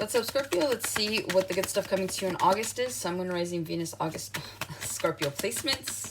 What's up, Scorpio? Let's see what the good stuff coming to you in August is. Sun, Moon, Rising, Venus, August, Scorpio placements.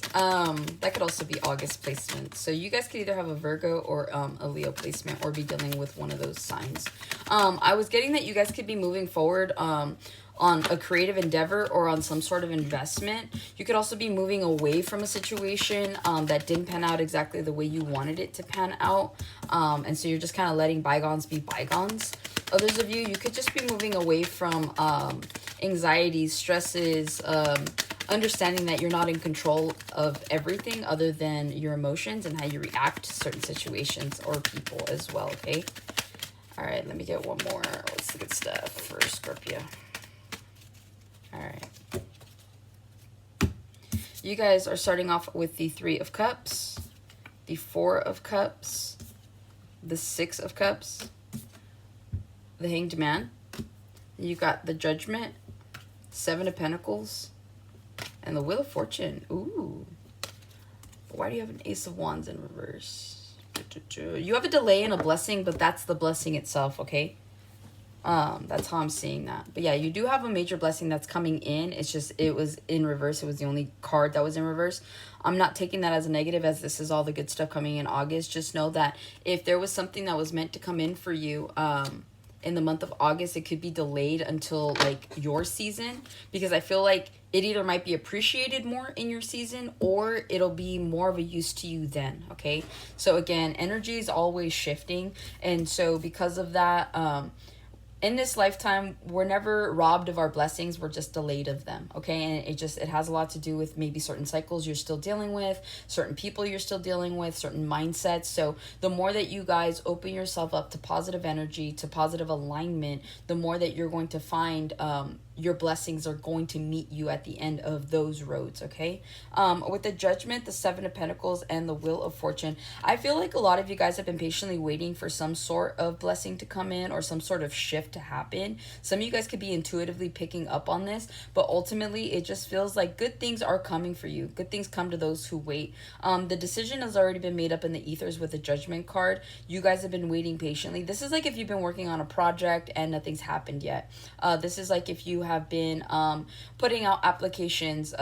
That could also be August placements. So you guys could either have a Virgo or a Leo placement, or be dealing with one of those signs. I was getting that you guys could be moving forward on a creative endeavor or on some sort of investment. You could also be moving away from a situation that didn't pan out exactly the way you wanted it to pan out. And so you're just kind of letting bygones be bygones. Others of you, you could just be moving away from anxieties, stresses, understanding that you're not in control of everything other than your emotions and how you react to certain situations or people as well, okay? All right, let me get one more. What's the good stuff for Scorpio? All right. You guys are starting off with the Three of Cups, the Four of Cups, the Six of Cups, the Hanged Man. You got the Judgment, Seven of Pentacles, and the Wheel of Fortune. Ooh. Why do you have an Ace of Wands in reverse? You have a delay and a blessing, but that's the blessing itself, okay? That's how I'm seeing that. But yeah, you do have a major blessing that's coming in. It's just, it was in reverse. It was the only card that was in reverse. I'm not taking that as a negative, as this is all the good stuff coming in August. Just know that if there was something that was meant to come in for you, in the month of August, it could be delayed until like your season, because I feel like it either might be appreciated more in your season or it'll be more of a use to you then, okay? So again, energy is always shifting. And so because of that, in this lifetime, we're never robbed of our blessings. We're just delayed of them, okay? And it has a lot to do with maybe certain cycles you're still dealing with, certain people you're still dealing with, certain mindsets. So the more that you guys open yourself up to positive energy, to positive alignment, the more that you're going to find your blessings are going to meet you at the end of those roads, okay? With the Judgment, the Seven of Pentacles, and the Wheel of Fortune, I feel like a lot of you guys have been patiently waiting for some sort of blessing to come in or some sort of shift to happen. Some of you guys could be intuitively picking up on this, but ultimately it just feels like good things are coming for you. Good things come to those who wait. The decision has already been made up in the ethers with the Judgment card. You guys have been waiting patiently. This is like if you've been working on a project and nothing's happened yet. This is like if you have been putting out applications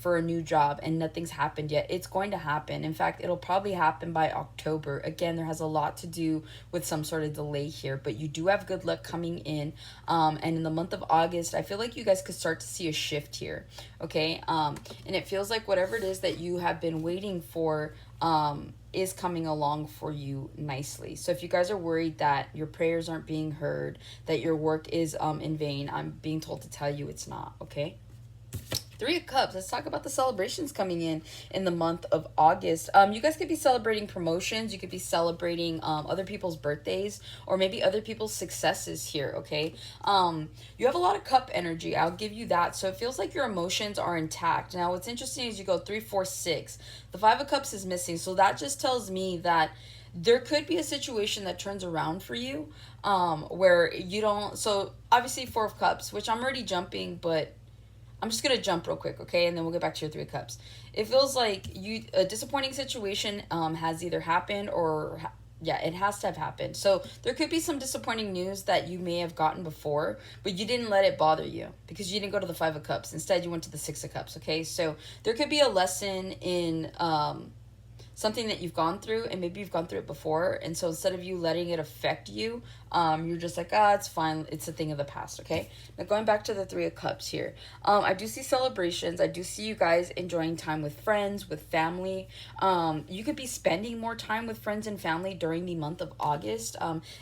for a new job and nothing's happened yet. It's going to happen. In fact, it'll probably happen by October. Again, there has a lot to do with some sort of delay here, but you do have good luck coming in. And in the month of August, I feel like you guys could start to see a shift here, okay? And it feels like whatever it is that you have been waiting for is coming along for you nicely. So if you guys are worried that your prayers aren't being heard, that your work is in vain, I'm being told to tell you it's not, okay? Three of Cups. Let's talk about the celebrations coming in the month of August. You guys could be celebrating promotions. You could be celebrating other people's birthdays or maybe other people's successes here, okay? You have a lot of cup energy. I'll give you that. So it feels like your emotions are intact. Now, what's interesting is you go 3, 4, 6. The Five of Cups is missing. So that just tells me that there could be a situation that turns around for you where you don't... So obviously 4 of Cups, which I'm already jumping, but I'm just going to jump real quick, okay? And then we'll get back to your 3 of Cups. It feels like a disappointing situation has either happened or... yeah, it has to have happened. So there could be some disappointing news that you may have gotten before, but you didn't let it bother you because you didn't go to the 5 of Cups. Instead, you went to the 6 of Cups, okay? So there could be a lesson in... something that you've gone through, and maybe you've gone through it before, and so instead of you letting it affect you, you're just like, it's fine, it's a thing of the past, okay? Now going back to the 3 of Cups here, I do see celebrations. I do see you guys enjoying time with friends, with family. You could be spending more time with friends and family during the month of August.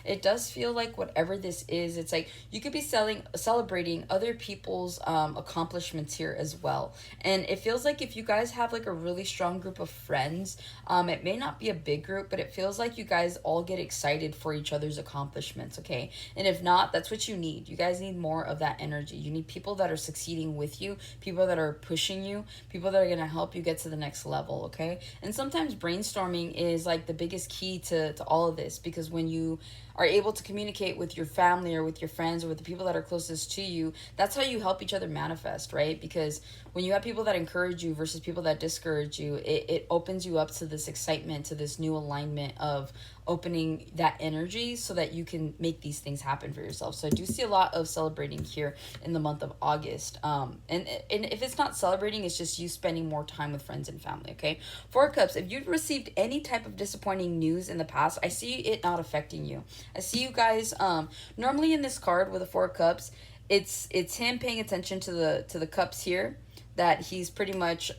It does feel like whatever this is, it's like you could be celebrating other people's accomplishments here as well. And it feels like if you guys have like a really strong group of friends, it may not be a big group, but it feels like you guys all get excited for each other's accomplishments, okay? And if not, that's what you need. You guys need more of that energy. You need people that are succeeding with you, people that are pushing you, people that are going to help you get to the next level, okay? And sometimes brainstorming is like the biggest key to all of this, because when you are able to communicate with your family or with your friends or with the people that are closest to you, that's how you help each other manifest, right? Because when you have people that encourage you versus people that discourage you, it opens you up to this excitement, to this new alignment of opening that energy so that you can make these things happen for yourself. So I do see a lot of celebrating here in the month of August. And if it's not celebrating, it's just you spending more time with friends and family, okay? Four of Cups, if you've received any type of disappointing news in the past, I see it not affecting you. I see you guys, normally in this card with the Four of Cups, it's him paying attention to the cups here, that he's pretty much,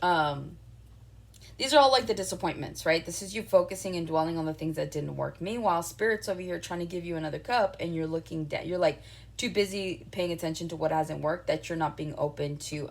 these are all like the disappointments, right? This is you focusing and dwelling on the things that didn't work. Meanwhile, Spirit's over here trying to give you another cup, and you're looking down. You're like too busy paying attention to what hasn't worked that you're not being open to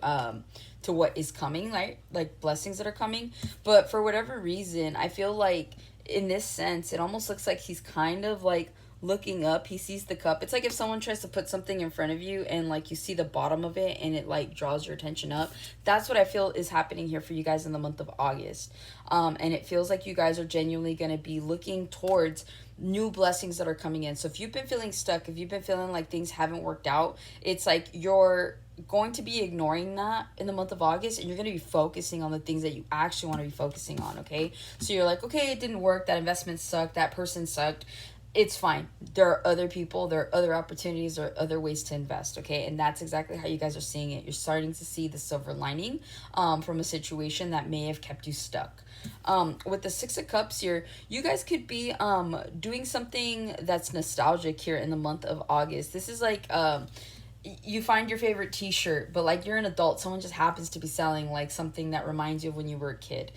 what is coming, like blessings that are coming. But for whatever reason, I feel like in this sense, it almost looks like he's kind of like looking up. He sees the cup. It's like if someone tries to put something in front of you and like you see the bottom of it and it like draws your attention up. That's what I feel is happening here for you guys in the month of August. And it feels like you guys are genuinely going to be looking towards new blessings that are coming in. So if you've been feeling stuck, if you've been feeling like things haven't worked out, it's like you're going to be ignoring that in the month of August, and you're going to be focusing on the things that you actually want to be focusing on, okay? So you're like, okay, it didn't work, that investment sucked, that person sucked. It's fine. There are other people, there are other opportunities, there are other ways to invest, okay? And that's exactly how you guys are seeing it. You're starting to see the silver lining from a situation that may have kept you stuck. With the Six of Cups here, you guys could be doing something that's nostalgic here in the month of August. This is like you find your favorite t-shirt, but like you're an adult, someone just happens to be selling like something that reminds you of when you were a kid.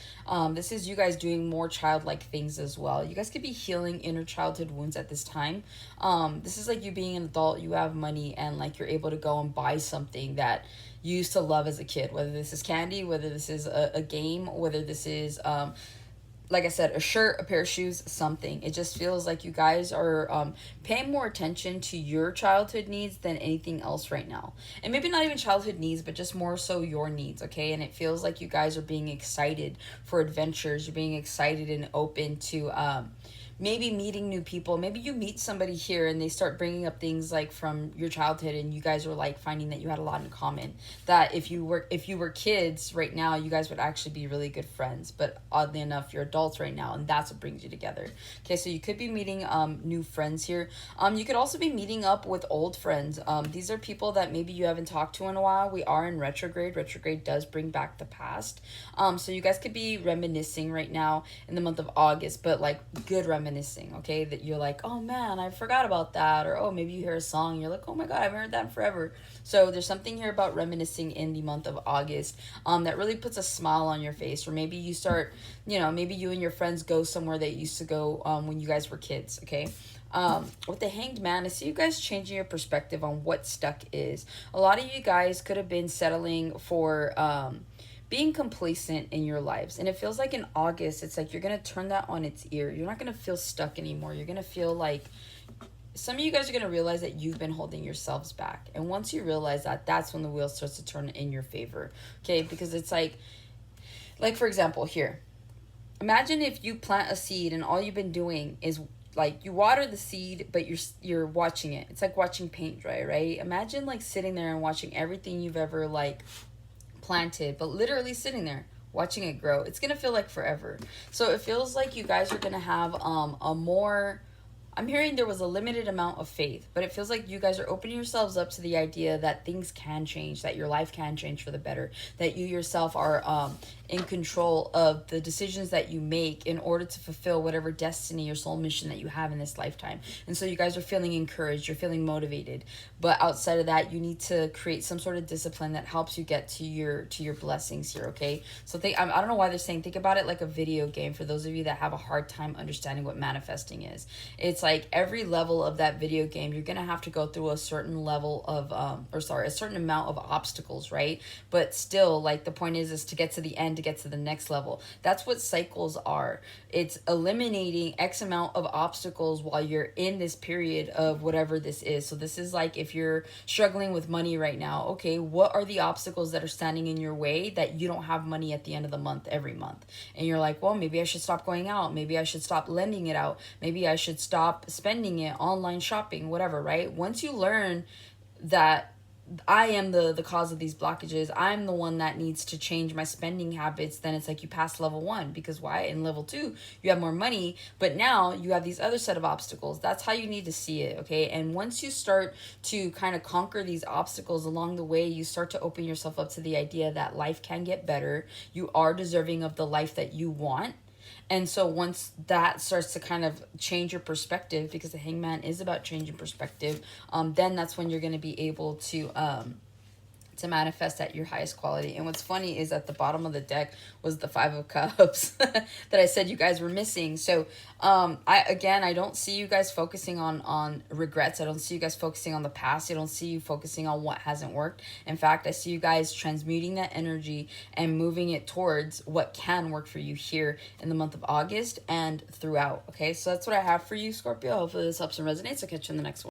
This is you guys doing more childlike things as well. You guys could be healing inner childhood wounds at this time. This is like you being an adult, you have money, and like you're able to go and buy something that you used to love as a kid, whether this is candy, whether this is a game, whether this is like I said, a shirt, a pair of shoes, something. It just feels like you guys are paying more attention to your childhood needs than anything else right now. And maybe not even childhood needs, but just more so your needs, okay? And it feels like you guys are being excited for adventures. You're being excited and open to maybe meeting new people. Maybe you meet somebody here and they start bringing up things like from your childhood, and you guys are like finding that you had a lot in common, that if you were kids right now, you guys would actually be really good friends. But oddly enough, you're adults right now, and that's what brings you together. Okay, so you could be meeting new friends here. You could also be meeting up with old friends. These are people that maybe you haven't talked to in a while. We are in retrograde. Retrograde does bring back the past. So you guys could be reminiscing right now in the month of August, but like good reminiscing, okay? That you're like, oh man, I forgot about that. Or oh, maybe you hear a song and you're like, oh my god, I haven't heard that in forever. So there's something here about reminiscing in the month of August that really puts a smile on your face. Or maybe you start, maybe you and your friends go somewhere that you used to go when you guys were kids, okay? With the Hanged Man, I see you guys changing your perspective on what stuck is. A lot of you guys could have been settling for being complacent in your lives. And it feels like in August, it's like you're going to turn that on its ear. You're not going to feel stuck anymore. You're going to feel like some of you guys are going to realize that you've been holding yourselves back. And once you realize that, that's when the wheel starts to turn in your favor. Okay? Because it's like for example, here. Imagine if you plant a seed and all you've been doing is like you water the seed, but you're watching it. It's like watching paint dry, right? Imagine like sitting there and watching everything you've ever like planted, but literally sitting there watching it grow. It's gonna feel like forever. So it feels like you guys are gonna have a more, I'm hearing there was a limited amount of faith, but it feels like you guys are opening yourselves up to the idea that things can change, that your life can change for the better, that you yourself are in control of the decisions that you make in order to fulfill whatever destiny or soul mission that you have in this lifetime. And so you guys are feeling encouraged, you're feeling motivated. But outside of that, you need to create some sort of discipline that helps you get to your blessings here, okay? So I don't know why they're saying, think about it like a video game for those of you that have a hard time understanding what manifesting is. It's like every level of that video game, you're gonna have to go through a certain level of a certain amount of obstacles, right? But still, like the point is to get to the end to get to the next level. That's what cycles are. It's eliminating X amount of obstacles while you're in this period of whatever this is. So this is like if you're struggling with money right now, okay, what are the obstacles that are standing in your way that you don't have money at the end of the month every month? And you're like, well, maybe I should stop going out. Maybe I should stop lending it out. Maybe I should stop spending it online shopping, whatever, right? Once you learn that I am the cause of these blockages, I'm the one that needs to change my spending habits, then it's like you pass level 1. Because why? In level 2 you have more money, but now you have these other set of obstacles. That's how you need to see it, okay? And once you start to kind of conquer these obstacles along the way, you start to open yourself up to the idea that life can get better. You are deserving of the life that you want. And so once that starts to kind of change your perspective, because the Hangman is about changing perspective, then that's when you're going to be able to manifest at your highest quality. And what's funny is at the bottom of the deck was the 5 of Cups that I said you guys were missing. So I don't see you guys focusing on regrets. I don't see you guys focusing on the past. I don't see you focusing on what hasn't worked. In fact, I see you guys transmuting that energy and moving it towards what can work for you here in the month of August and throughout. Okay, so that's what I have for you, Scorpio. Hopefully this helps and resonates. I'll catch you in the next one.